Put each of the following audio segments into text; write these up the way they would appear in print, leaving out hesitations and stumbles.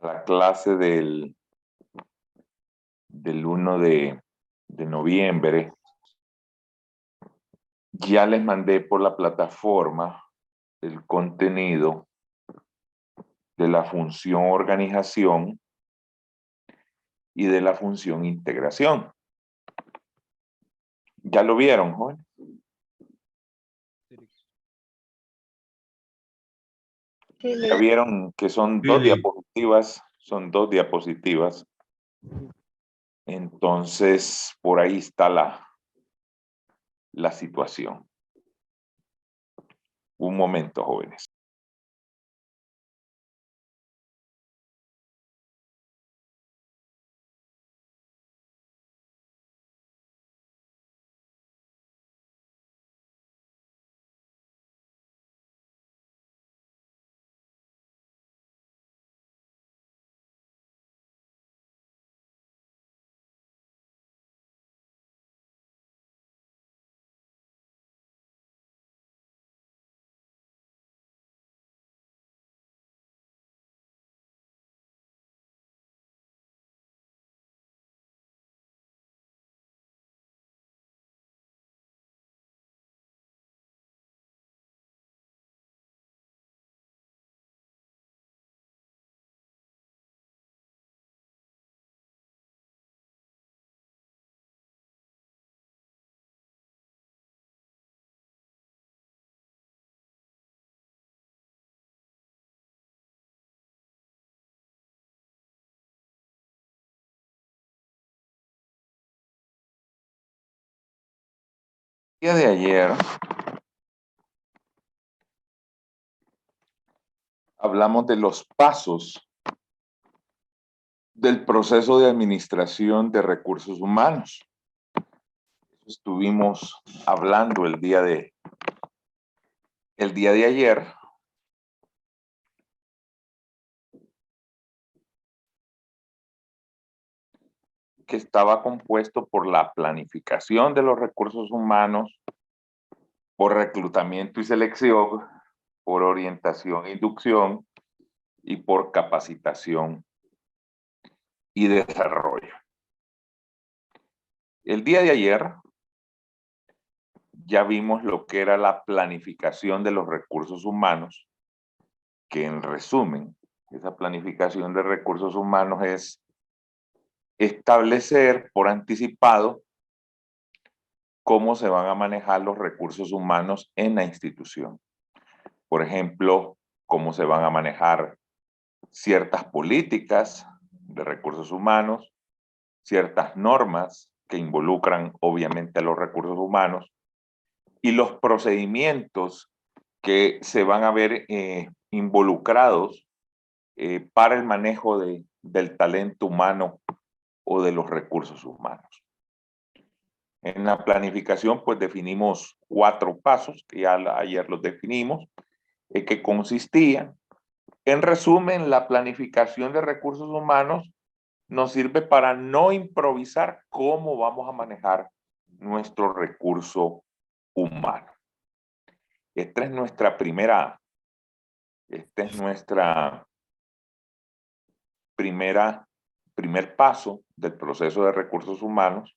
a la clase del 1 de noviembre. Ya les mandé por la plataforma el contenido de la función organización y de la función integración. ¿Ya lo vieron, jóvenes? Ya vieron que son dos diapositivas. Entonces, por ahí está la situación. Un momento, jóvenes. El día de ayer hablamos de los pasos del proceso de administración de recursos humanos. Estuvimos hablando el día de ayer que estaba compuesto por la planificación de los recursos humanos, por reclutamiento y selección, por orientación e inducción y por capacitación y desarrollo. El día de ayer ya vimos lo que era la planificación de los recursos humanos, que en resumen, esa planificación de recursos humanos es establecer por anticipado cómo se van a manejar los recursos humanos en la institución. Por ejemplo, cómo se van a manejar ciertas políticas de recursos humanos, ciertas normas que involucran obviamente a los recursos humanos y los procedimientos que se van a ver involucrados para el manejo del talento humano o de los recursos humanos. En la planificación, pues definimos 4 pasos, que ya ayer los definimos, que consistían. En resumen, la planificación de recursos humanos nos sirve para no improvisar cómo vamos a manejar nuestro recurso humano. Esta es nuestra primer paso del proceso de recursos humanos.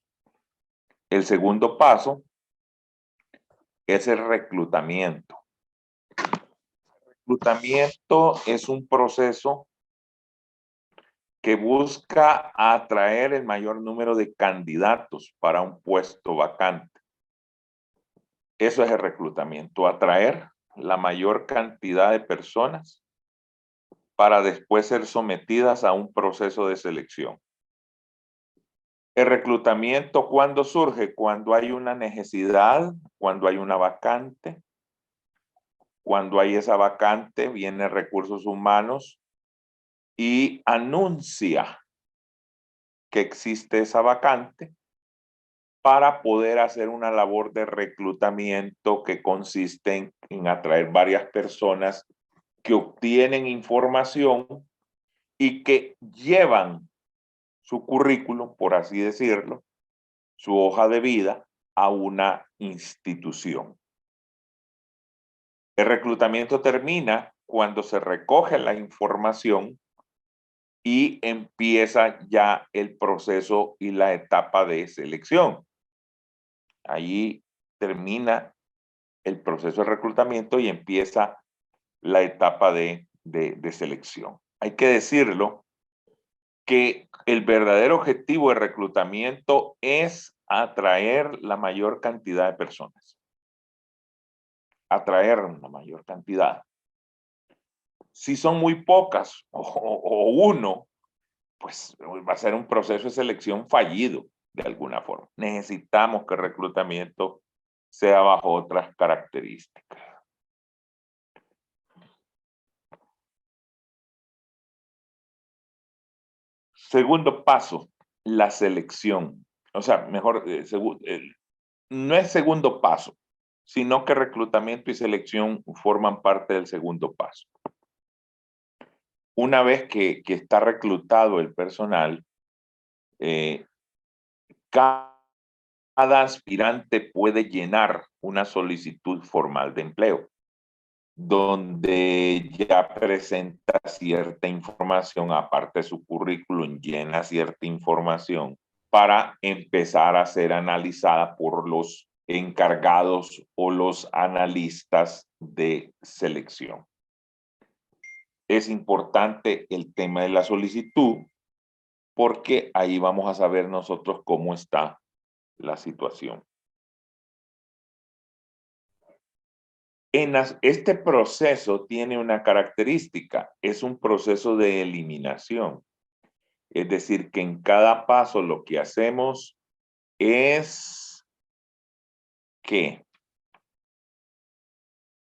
El segundo paso es el reclutamiento. El reclutamiento es un proceso que busca atraer el mayor número de candidatos para un puesto vacante. Eso es el reclutamiento, atraer la mayor cantidad de personas para después ser sometidas a un proceso de selección. El reclutamiento, ¿cuándo surge? Cuando hay una necesidad, cuando hay una vacante. Cuando hay esa vacante, viene recursos humanos y anuncia que existe esa vacante para poder hacer una labor de reclutamiento que consiste en atraer varias personas que obtienen información y que llevan su currículum, por así decirlo, su hoja de vida a una institución. El reclutamiento termina cuando se recoge la información y empieza ya el proceso y la etapa de selección. Ahí termina el proceso de reclutamiento y empieza la etapa de selección. Hay que decirlo que el verdadero objetivo de reclutamiento es atraer la mayor cantidad de personas. Atraer una mayor cantidad. Si son muy pocas o uno, pues va a ser un proceso de selección fallido de alguna forma. Necesitamos que el reclutamiento sea bajo otras características. Segundo paso, la selección. O sea, mejor, no es segundo paso, sino que reclutamiento y selección forman parte del segundo paso. Una vez que está reclutado el personal, cada aspirante puede llenar una solicitud formal de empleo, donde ya presenta cierta información, aparte de su currículum, llena cierta información para empezar a ser analizada por los encargados o los analistas de selección. Es importante el tema de la solicitud porque ahí vamos a saber nosotros cómo está la situación. Este proceso tiene una característica, es un proceso de eliminación. Es decir, que en cada paso lo que hacemos es que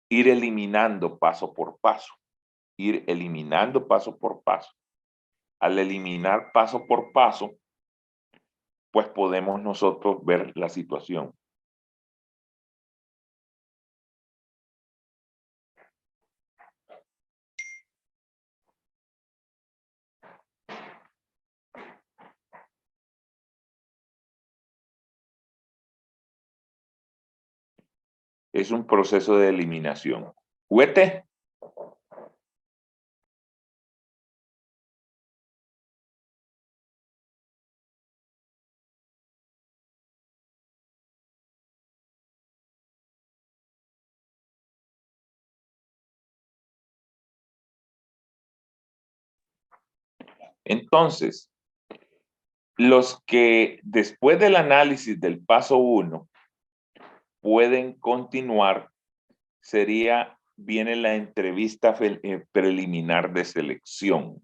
ir eliminando paso por paso, ir eliminando paso por paso. Al eliminar paso por paso, pues podemos nosotros ver la situación. Es un proceso de eliminación. ¿Huete? Entonces, los que después del análisis del paso 1 pueden continuar, viene la entrevista preliminar de selección.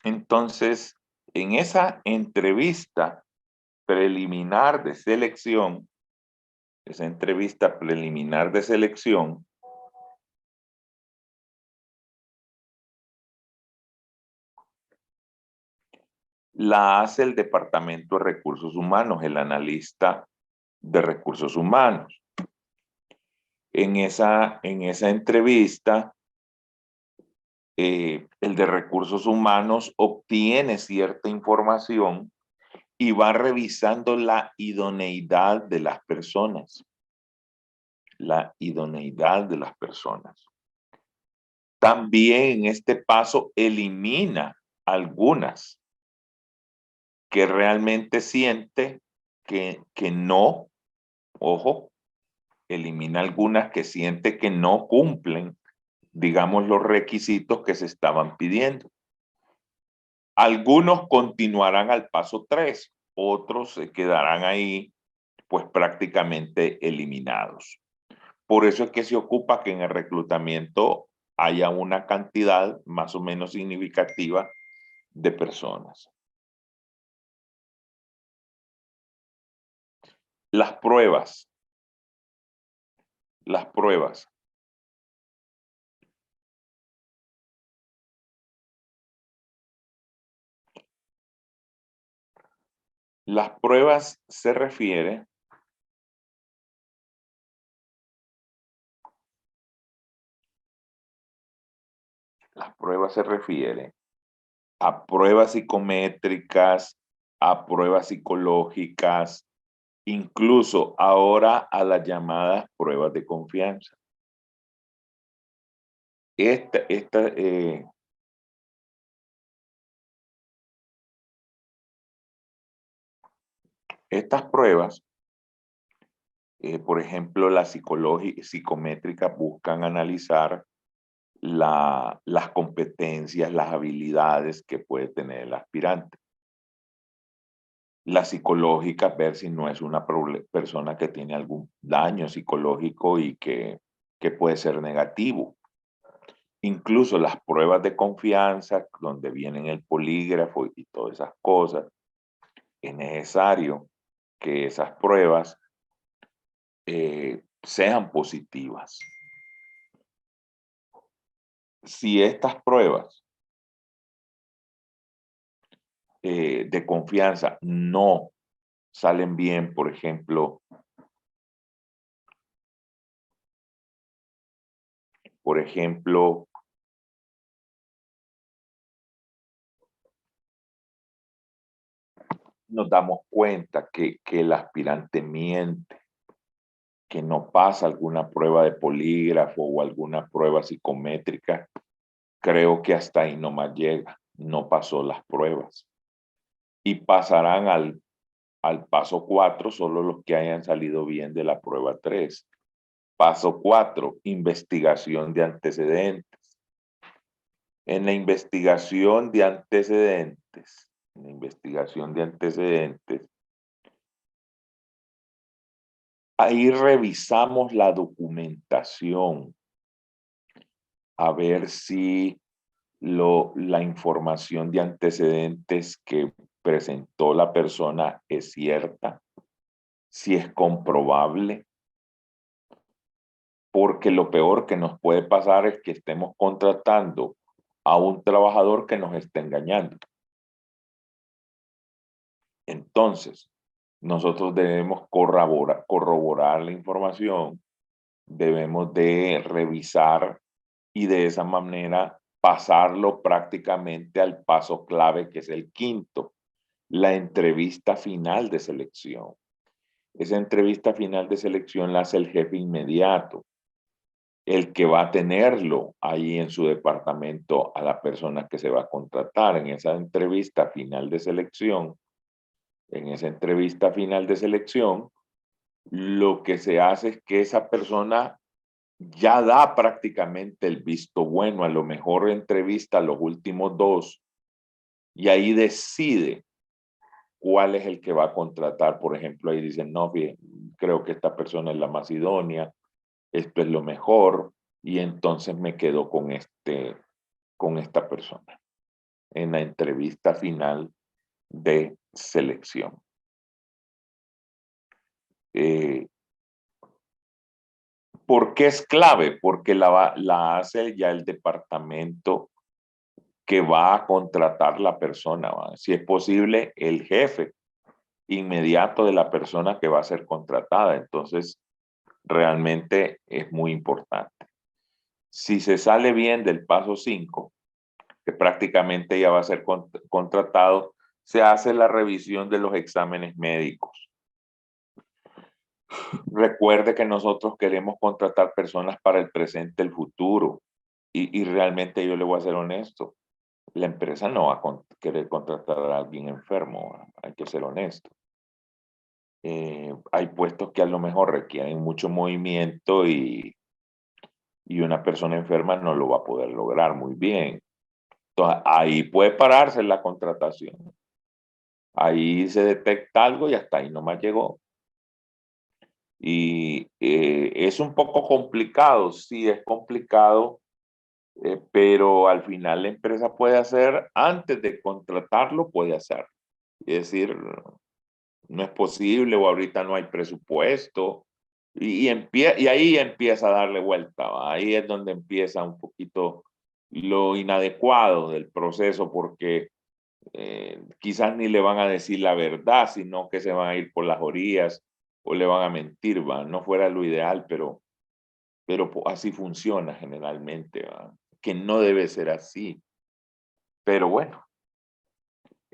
Entonces, en esa entrevista preliminar de selección, la hace el Departamento de Recursos Humanos, el analista de recursos humanos. En esa entrevista, el de recursos humanos obtiene cierta información y va revisando la idoneidad de las personas. La idoneidad de las personas. También en este paso elimina algunas que realmente siente que no, ojo, elimina algunas que siente que no cumplen, digamos, los requisitos que se estaban pidiendo. Algunos continuarán al paso 3, otros se quedarán ahí, pues prácticamente eliminados. Por eso es que se ocupa que en el reclutamiento haya una cantidad más o menos significativa de personas. Las pruebas. Las pruebas. Las pruebas se refiere a pruebas psicométricas, a pruebas psicológicas, incluso ahora a las llamadas pruebas de confianza. Estas pruebas, por ejemplo, las psicométricas buscan analizar las competencias, las habilidades que puede tener el aspirante. La psicológica, ver si no es una persona que tiene algún daño psicológico y que puede ser negativo. Incluso las pruebas de confianza, donde vienen el polígrafo y todas esas cosas, es necesario que esas pruebas sean positivas. Si estas pruebas de confianza no salen bien, por ejemplo, nos damos cuenta que el aspirante miente, que no pasa alguna prueba de polígrafo o alguna prueba psicométrica, creo que hasta ahí nomás llega, no pasó las pruebas. Y pasarán al paso 4 solo los que hayan salido bien de la prueba 3. Paso 4, investigación de antecedentes. En la investigación de antecedentes, ahí revisamos la documentación a ver si la información de antecedentes que presentó la persona es cierta, si es comprobable, porque lo peor que nos puede pasar es que estemos contratando a un trabajador que nos esté engañando. Entonces, nosotros debemos corroborar la información, debemos de revisar y de esa manera pasarlo prácticamente al paso clave, que es el quinto, la entrevista final de selección. Esa entrevista final de selección la hace el jefe inmediato, el que va a tenerlo ahí en su departamento a la persona que se va a contratar. En esa entrevista final de selección, lo que se hace es que esa persona ya da prácticamente el visto bueno, a lo mejor entrevista a los últimos dos y ahí decide cuál es el que va a contratar. Por ejemplo, ahí dicen, no, bien, creo que esta persona es la más idónea, esto es lo mejor, y entonces me quedo con esta persona en la entrevista final de selección. ¿Por qué es clave? Porque la hace ya el departamento que va a contratar la persona, ¿va? Si es posible, el jefe inmediato de la persona que va a ser contratada. Entonces, realmente es muy importante. Si se sale bien del paso 5, que prácticamente ya va a ser contratado, se hace la revisión de los exámenes médicos. Recuerde que nosotros queremos contratar personas para el presente, el futuro. Y realmente yo le voy a ser honesto. La empresa no va a querer contratar a alguien enfermo. Hay que ser honesto. Hay puestos que a lo mejor requieren mucho movimiento y una persona enferma no lo va a poder lograr muy bien. Entonces, ahí puede pararse la contratación. Ahí se detecta algo y hasta ahí nomás llegó. Y es un poco complicado, sí es complicado, pero al final la empresa puede hacer, antes de contratarlo, puede hacer. Es decir, no es posible o ahorita no hay presupuesto. Y ahí empieza a darle vuelta, ¿va? Ahí es donde empieza un poquito lo inadecuado del proceso, porque quizás ni le van a decir la verdad, sino que se van a ir por las orillas o le van a mentir, ¿va? No fuera lo ideal, pero así funciona generalmente, ¿va? Que no debe ser así. Pero bueno,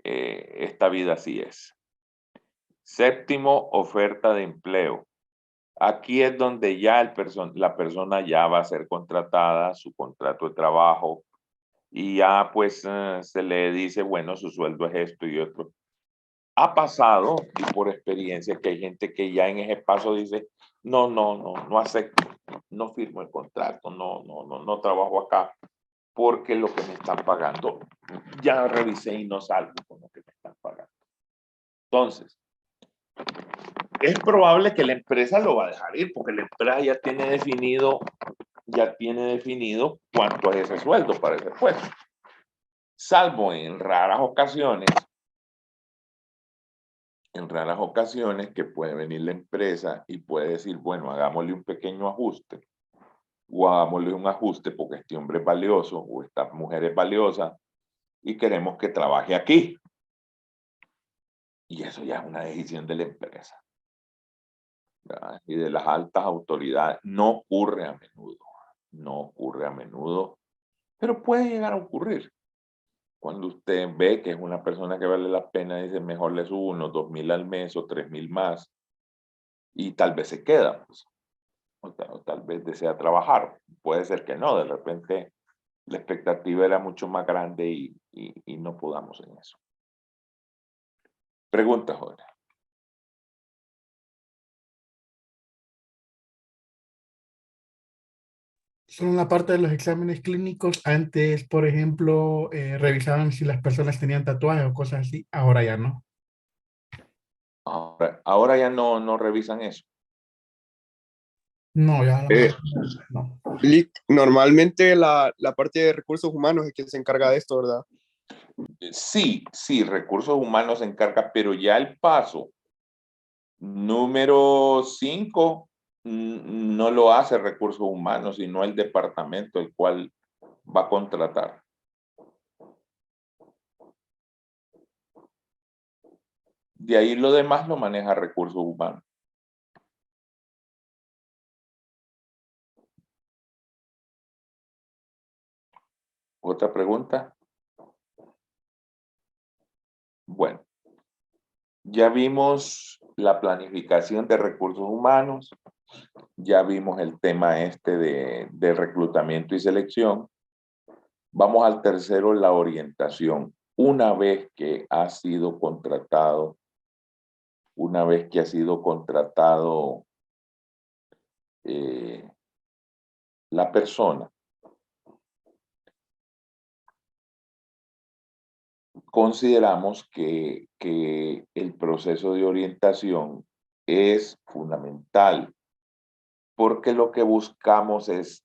esta vida así es. Séptimo, oferta de empleo. Aquí es donde ya la persona ya va a ser contratada, su contrato de trabajo, y ya pues se le dice, bueno, su sueldo es esto y otro. Ha pasado, y por experiencia, que hay gente que ya en ese paso dice, no acepto, no firmo el contrato, no trabajo acá, porque lo que me están pagando, ya revisé y no salgo con lo que me están pagando. Entonces, es probable que la empresa lo va a dejar ir, porque la empresa ya tiene definido cuánto es ese sueldo para ese puesto. Salvo en raras ocasiones que puede venir la empresa y puede decir, bueno, hagámosle un pequeño ajuste, o hagámosle un ajuste porque este hombre es valioso o esta mujer es valiosa y queremos que trabaje aquí. Y eso ya es una decisión de la empresa, ¿verdad? Y de las altas autoridades. No ocurre a menudo, no ocurre a menudo, pero puede llegar a ocurrir. Cuando usted ve que es una persona que vale la pena, dice, mejor le subo unos 2,000 al mes o 3,000 más, y tal vez se queda, pues, o tal vez desea trabajar. Puede ser que no, de repente la expectativa era mucho más grande y no podamos en eso. Pregunta, Jorge. Son la parte de los exámenes clínicos. Antes, por ejemplo, revisaban si las personas tenían tatuajes o cosas así. Ahora ya no. Ahora ya no revisan eso. No, ya la Eh, mayoría no. Lick, normalmente la parte de recursos humanos es quien se encarga de esto, ¿verdad? Sí, recursos humanos se encarga, pero ya el paso número 5 no lo hace recursos humanos, sino el departamento el cual va a contratar. De ahí lo demás lo maneja recursos humanos. ¿Otra pregunta? Bueno, ya vimos la planificación de recursos humanos, ya vimos el tema este de reclutamiento y selección. Vamos al tercero, la orientación. Una vez que ha sido contratado, eh, la persona, consideramos que el proceso de orientación es fundamental, porque lo que buscamos es,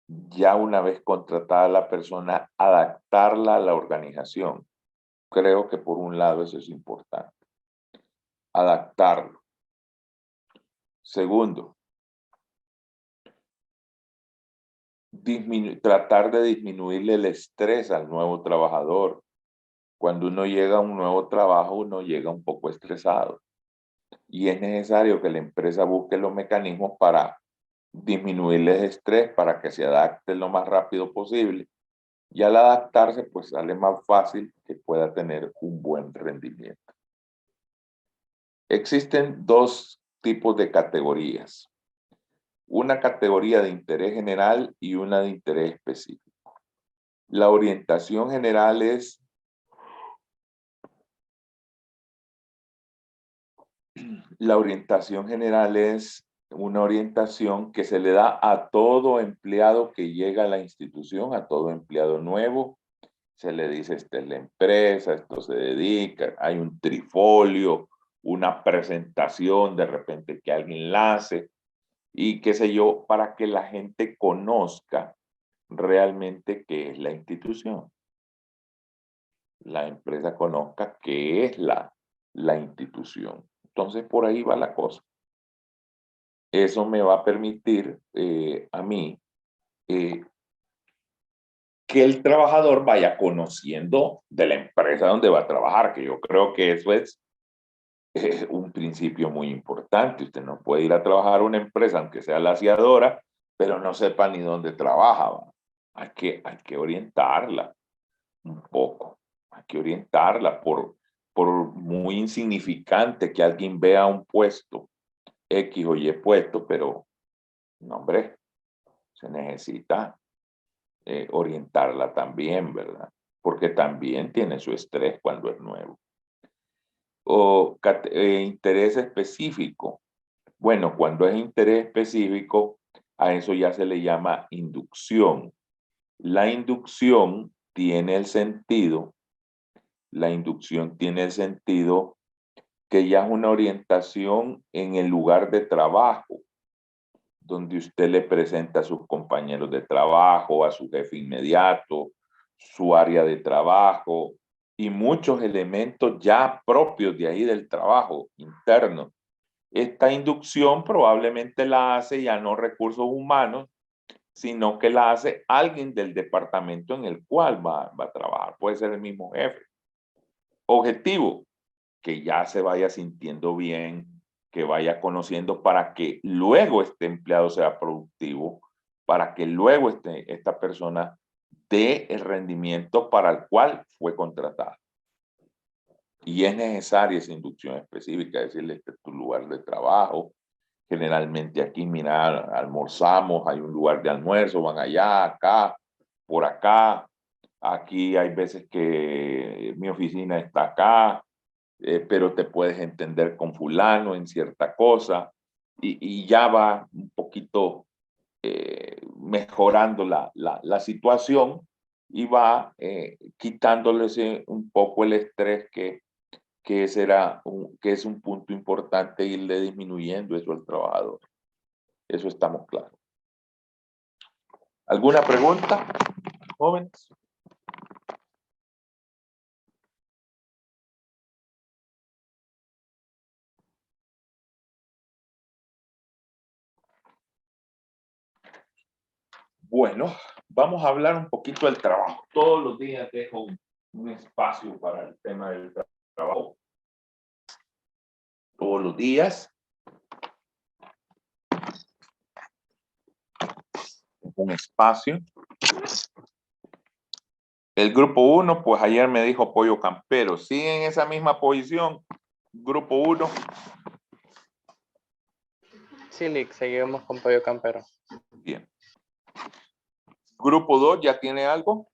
ya una vez contratada la persona, adaptarla a la organización. Creo que por un lado eso es importante, adaptarlo. Segundo, tratar de disminuirle el estrés al nuevo trabajador. Cuando uno llega a un nuevo trabajo, uno llega un poco estresado y es necesario que la empresa busque los mecanismos para disminuirle el estrés, para que se adapte lo más rápido posible, y al adaptarse pues sale más fácil que pueda tener un buen rendimiento. Existen dos tipos de categorías: una categoría de interés general y una de interés específico. La orientación general es una orientación que se le da a todo empleado que llega a la institución, a todo empleado nuevo. Se le dice, esta es la empresa, esto se dedica, hay un trifolio, una presentación de repente que alguien la hace y qué sé yo, para que la gente conozca realmente qué es la institución. La empresa conozca qué es la institución. Entonces, por ahí va la cosa. Eso me va a permitir a mí que el trabajador vaya conociendo de la empresa donde va a trabajar, que yo creo que eso es un principio muy importante. Usted no puede ir a trabajar a una empresa, aunque sea la aseadora, pero no sepa ni dónde trabaja. ¿Va? Hay que orientarla un poco. Hay que orientarla por muy insignificante que alguien vea un puesto, X o Y puesto, pero no, hombre, se necesita orientarla también, ¿verdad? Porque también tiene su estrés cuando es nuevo. O interés específico. Bueno, cuando es interés específico, a eso ya se le llama inducción. La inducción tiene el sentido que ya es una orientación en el lugar de trabajo, donde usted le presenta a sus compañeros de trabajo, a su jefe inmediato, su área de trabajo y muchos elementos ya propios de ahí del trabajo interno. Esta inducción probablemente la hace ya no recursos humanos, sino que la hace alguien del departamento en el cual va a trabajar. Puede ser el mismo jefe. Objetivo, que ya se vaya sintiendo bien, que vaya conociendo para que luego este empleado sea productivo, para que luego esta persona dé el rendimiento para el cual fue contratada. Y es necesaria esa inducción específica, decirle, este es tu lugar de trabajo. Generalmente aquí, mira, almorzamos, hay un lugar de almuerzo, van allá, acá, por acá. Aquí hay veces que mi oficina está acá, pero te puedes entender con fulano en cierta cosa y ya va un poquito mejorando la situación y va quitándole un poco el estrés que es un punto importante irle disminuyendo eso al trabajador. Eso estamos claros. ¿Alguna pregunta, jóvenes? Bueno, vamos a hablar un poquito del trabajo. Todos los días dejo un espacio para el tema del trabajo. Todos los días. Un espacio. El grupo 1, pues ayer me dijo Pollo Campero. ¿Sigue en esa misma posición? Grupo 1. Sí, Lick, seguimos con Pollo Campero. Bien. Grupo 2, ¿ya tiene algo?